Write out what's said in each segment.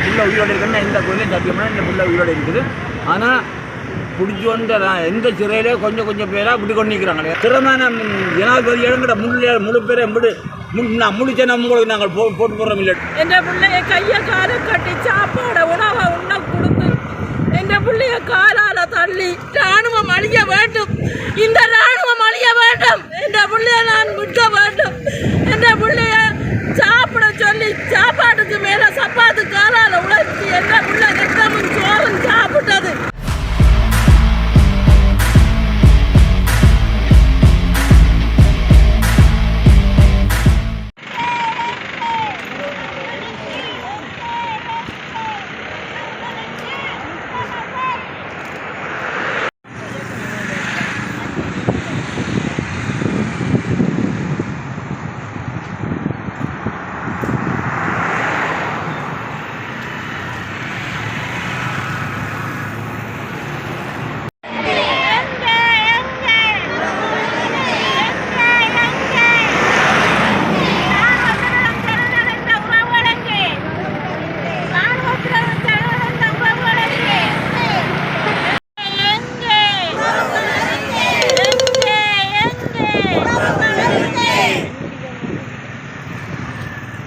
புள்ள உயிரோடு இருக்குன்னா எந்த கோயிலையும் சத்தியம்னா இந்த புள்ள உயிரோடு இருக்குது. ஆனால் பிடிச்சி வந்து எந்த சிறையிலே கொஞ்சம் பேராக விட்டு கொண்டு நிற்கிறாங்களே. திறமான ஜனாதிபதி இடங்கிற முழு பேரை நான் முடிச்சேன் உங்களுக்கு நாங்கள் போட்டு போடுறோம் இல்லை. என் பிள்ளைய கையை காலை கட்டி சாப்பாடை உணவை உண்ண கொடுத்து என் பிள்ளைய காலால் தள்ளி இராணுவம் அழிய வேண்டும். இந்த இராணுவம் அழிய வேண்டும். என் பிள்ளைய நான் விற்க வேண்டும். என் பிள்ளைய சாப்பிட சொல்லி சாப்பாட்டுக்கு மேலே சப்பாத்து காலால் உழைச்சி என் பிள்ளை நெத்தமும் சோறும் சாப்பிட்டது.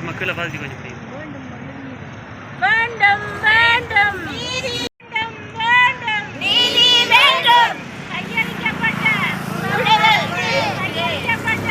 மக்களை பாதிச்சு கொஞ்சம் வேண்டும் வேண்டும் நீதி வேண்டும் வேண்டும் நீதி வேண்டும். கையளிக்கப்பட்ட கையளிக்கப்பட்ட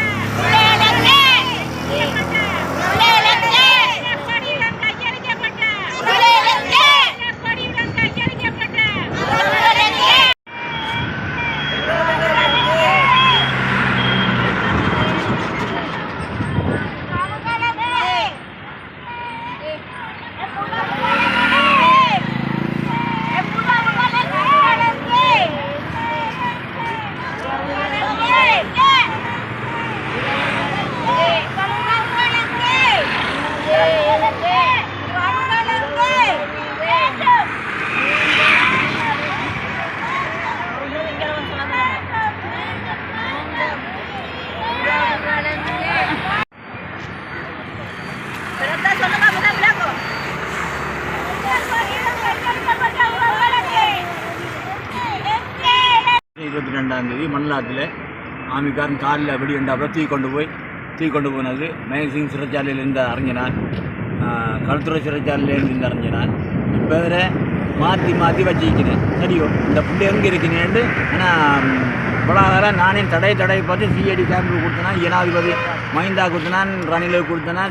மண்ணாத்தில் ஆமிக்காரன் காலில் வெடி உண்டாப்பில் தூக்கி கொண்டு போனது மயன்சிங் சிறைச்சாலையிலேருந்து அறிஞ்சினான். களுத்துறை சிறைச்சாலையிலேருந்து இந்த அறிஞ்சினான். இப்போ வேறு மாற்றி வச்சுக்கிறேன். சரியோ இந்த புள்ளி எங்கே இருக்கிறேன்ட்டு. ஆனால் பொருளாதார நானே தடை பார்த்து சிஐடி கேம்புக்கு கொடுத்தனா, ஜனாதிபதி மஹிந்தா கொடுத்தனான், ரணிலுக்கு கொடுத்தனா,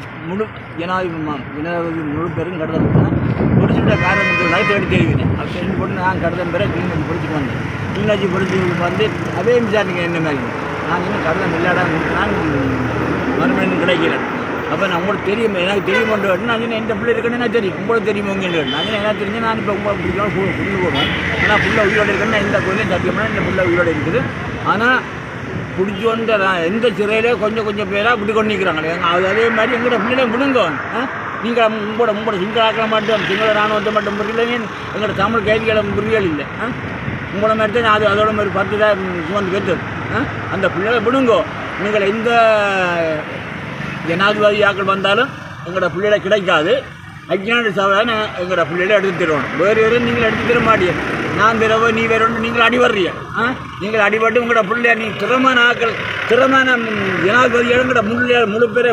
ஜனாதிபதி முழு பேரும் கடுதல் கொடுத்தனா. பிடிச்சிட்ட காரணத்துக்கு நகை தேடி தெரிவித்தேன். அது சரி போட்டு நான் கடுதல் பேரை கிளிநொச்சி பிடிச்சிட்டு வந்தேன். கிளிநொச்சி பிடிச்சிட்டு வந்து அதே விசாரிங்க என்ன மாதிரி நான் இன்னும் கடுதல் இல்லாடான்னு கொடுத்தனான். மறுபடியும் கிடைக்கல. அப்போ நான் உங்களுக்கு தெரியும், எனக்கு தெரியும் கொண்டு வரணும். நான் எந்த பிள்ளை இருக்குன்னு எனக்கு தெரியும், உங்களுக்கு தெரியும் உங்கன்னு நான் என்ன தெரிஞ்சு நான் இப்போ உங்களுக்கு பிடிக்கலாம் கொண்டு போவேன். ஆனால் புள்ள உயிரோடு இருக்குன்னா எந்த கோயிலையும் சத்தியம்னா இந்த புள்ள உயிரோடு இருக்குது. ஆனால் பிடிச்சி வந்து எந்த சிறையிலே கொஞ்சம் பேராக விட்டு கொண்டு நிற்கிறாங்களே. அதே மாதிரி எங்களோட பிள்ளைகளை விடுங்க. நீங்கள் உங்களோட சிங்களாக்க மட்டும் சிங்கள இராணுவத்தை மட்டும் புரியலைங்க. எங்களோட தமிழ் கைதிகளை புரியல் இல்லை. உங்களோட மாதிரி தான் அது அதோட மாதிரி 10 தான் சுமந்து பெற்றது. அந்த பிள்ளைகளை விடுங்கோ. நீங்கள் எந்த ஜனாதிபதியாக்கள் வந்தாலும் எங்களோட பிள்ளைகளை கிடைக்காது. ஐக்கிய சபை எங்களோட பிள்ளைகளை எடுத்து தருவோம். வேறு நீங்கள் எடுத்து தர மாட்டீங்க. நான் வேறவோ நீ வேற ஒன்று நீங்கள் அடிபடுறீங்க. நீங்கள் அடிபட்டு உங்களோட பிள்ளைய நீ திறமான ஆக்கள் திறமான ஜனாதிபதி இடங்கிற முழு பேரை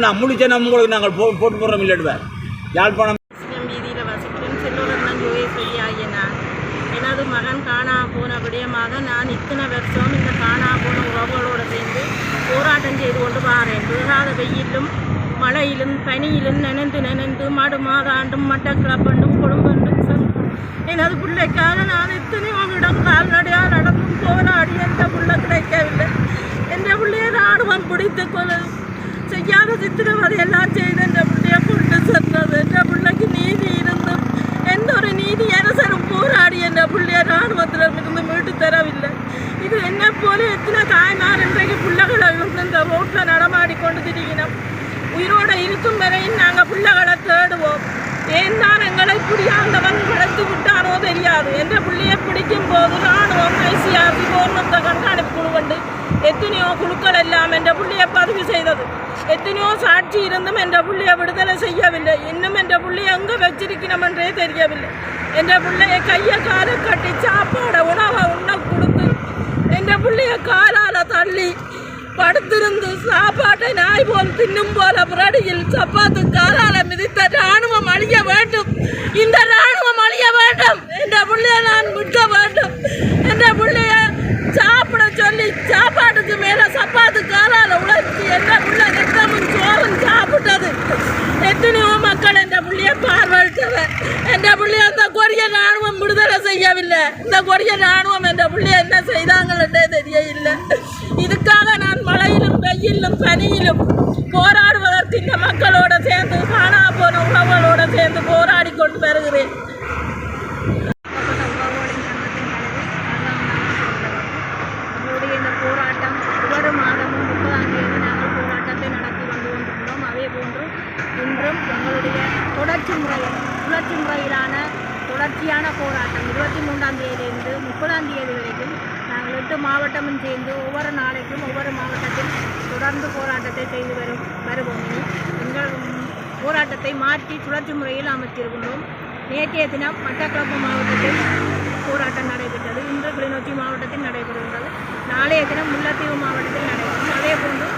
நான் முடிச்சேன் உங்களுக்கு நாங்கள் போட்டு போடுறோம் இல்லைடுவேன். யாழ்ப்பாணம் வீதியில் வசிக்கும் செல்வரத்னம் ஜோகேஸ்வரி ஆகிய நான் எனது மகன் காணா போன விடயமாக நான் இத்தனை வருஷம் இந்த காணா போன உறவுகளோடு சேர்ந்து போராட்டம் செய்து கொண்டு வாரேன். விழாத வெயிலும் மழையிலும் பனியிலும் நினைந்து மாடு மாதாண்டும் மட்டக்கிளப்பண்டும் கொடும்பண்டும் எனது பிள்ளைக்காக நான் எத்தனையோ இடம் கால்நடையாக நடந்தும் போராடி எந்த பிள்ளை கிடைக்கவில்லை. எந்த பிள்ளையை ராணுவம் பிடித்து செய்யாத சித்திரவதை எல்லாம் செய்து என்ற பிள்ளையை கொண்டு சென்றது. என்ற பிள்ளைக்கு நீதி இருந்தும் எந்த ஒரு நீதி அரசரும் போராடி என்ற பிள்ளையை ராணுவத்திலிருந்து மீட்டு தரவில்லை. இது என்ன போல எத்தனை தாய்மார் இன்றைக்கு பிள்ளைகளை இந்த ரோட்டில் நடமாடி கொண்டு திரிகினோம். உயிரோடு இருக்கும் வரையும் நாங்கள் பிள்ளைகளை தேடுவோம். ஏன் தான் எங்களை புரியாதவன் கிடைத்து விட்டானோ தெரியாது. என்ற பிள்ளையை பிடிக்கும் போது ராணுவம், ஐசிஆர்சி, கண்காணிப்பு குழு கொண்டு எத்தனையோ குழுக்கள் எல்லாம் என்ற பிள்ளைய பிள்ளையை பதிவு செய்தது. எத்தனையோ சாட்சி இருந்தும் என்ற பிள்ளையை விடுதலை செய்யவில்லை. இன்னும் என்ற பிள்ளையை எங்கே வச்சிருக்கணும் என்றே தெரியவில்லை. என்ற பிள்ளையை கையை காலை கட்டி சாப்பாடை உணவை உண்ண கொடுத்து என்ற பிள்ளையை காலால் தள்ளி படுத்திருந்து சாப்பாட்டை நாய் போல் தின்னும் போல புரடியில் சப்பாத்து காலால மிதித்த இராணுவம் அழிய வேண்டும். இந்த இராணுவம் அழிய வேண்டும். என்ற பிள்ளைய நான் விற்க வேண்டும். என்ற பிள்ளைய சாப்பிட சொல்லி சாப்பாட்டுக்கு மேல சப்பாத்து காலால உழைச்சி என்ற பிள்ளை ரத்தமும் சோறும் சாப்பிட்டது. எத்தனையோ மக்கள் என்ற பிள்ளைய பார்வையிட்டவர். என்ற பிள்ளைய அந்த கொடிய இராணுவம் விடுதலை செய்யவில்லை. இந்த கொடிய இராணுவம் என்ற பிள்ளைய என்ன செய்தாங்கன்றே தெரியவில்லை. இதுக்காக நான் மழையிலும் வெயிலும் பனியிலும் போராடுவதற்கு இந்த மக்களோட சேர்ந்து காணா போன உறவுகளோட சேர்ந்து போராடி கொண்டு வருகிறேன். நம்மளுடைய இந்த போராட்டம் ஒவ்வொரு மாதமும் 30ஆம் தேதி நாங்கள் போராட்டத்தை நடத்தி வந்து கொண்டிருக்கிறோம். அதே போன்று இன்றும் எங்களுடைய சுழற்சி முறையிலான தொடர்ச்சியான போராட்டம் 23ஆம் தேதியிலிருந்து 30ஆம் தேதி வரைக்கும் நாங்கள் 8 மாவட்டமும் சேர்ந்து ஒவ்வொரு நாளைக்கும் ஒவ்வொரு மாவட்டத்தில் தொடர்ந்து போராட்டத்தை செய்து வருவோம். எங்கள் போராட்டத்தை மாற்றி சுழற்சி முறையில் அமைத்திருக்கின்றோம். நேற்றைய தினம் மட்டக்களப்பு மாவட்டத்தில் போராட்டம் நடைபெற்றது. இன்று கிளிநொச்சி மாவட்டத்தில் நடைபெறுகின்றது. நாளைய தினம் முல்லைத்தீவு மாவட்டத்தில் நடைபெறும். அதே போன்று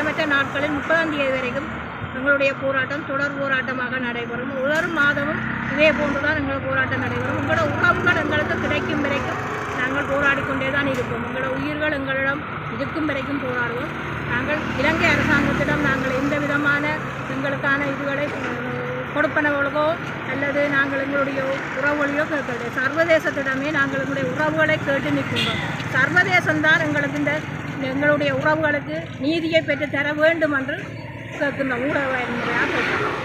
மற்ற நாட்களில் 30ஆம் தேதி வரைக்கும் எங்களுடைய போராட்டம் தொடர் போராட்டமாக நடைபெறும். ஒவ்வொரு மாதமும் இதே போன்றுதான் எங்கள் போராட்டம் நடைபெறும். உங்களோட உறவுகள் எங்களுக்கு கிடைக்கும் வரைக்கும் நாங்கள் போராடி கொண்டே தான் இருப்போம். எங்களோட உயிர்கள் எங்களிடம் இருக்கும் வரைக்கும் போராடுவோம். நாங்கள் இலங்கை அரசாங்கத்திடம் நாங்கள் எந்த விதமான எங்களுக்கான இதுகளை கொடுப்பனவர்களோ அல்லது நாங்கள் எங்களுடைய உறவுகளையோ கேட்கவில்லை. சர்வதேசத்திடமே நாங்கள் எங்களுடைய உறவுகளை கேட்டு நிற்கின்றோம். சர்வதேசம்தான் எங்களுக்கு எங்களுடைய உறவுகளுக்கு நீதியை பெற்று தர வேண்டும் என்று கேட்கின்ற ஊடக முறையாக கேட்கிறோம்.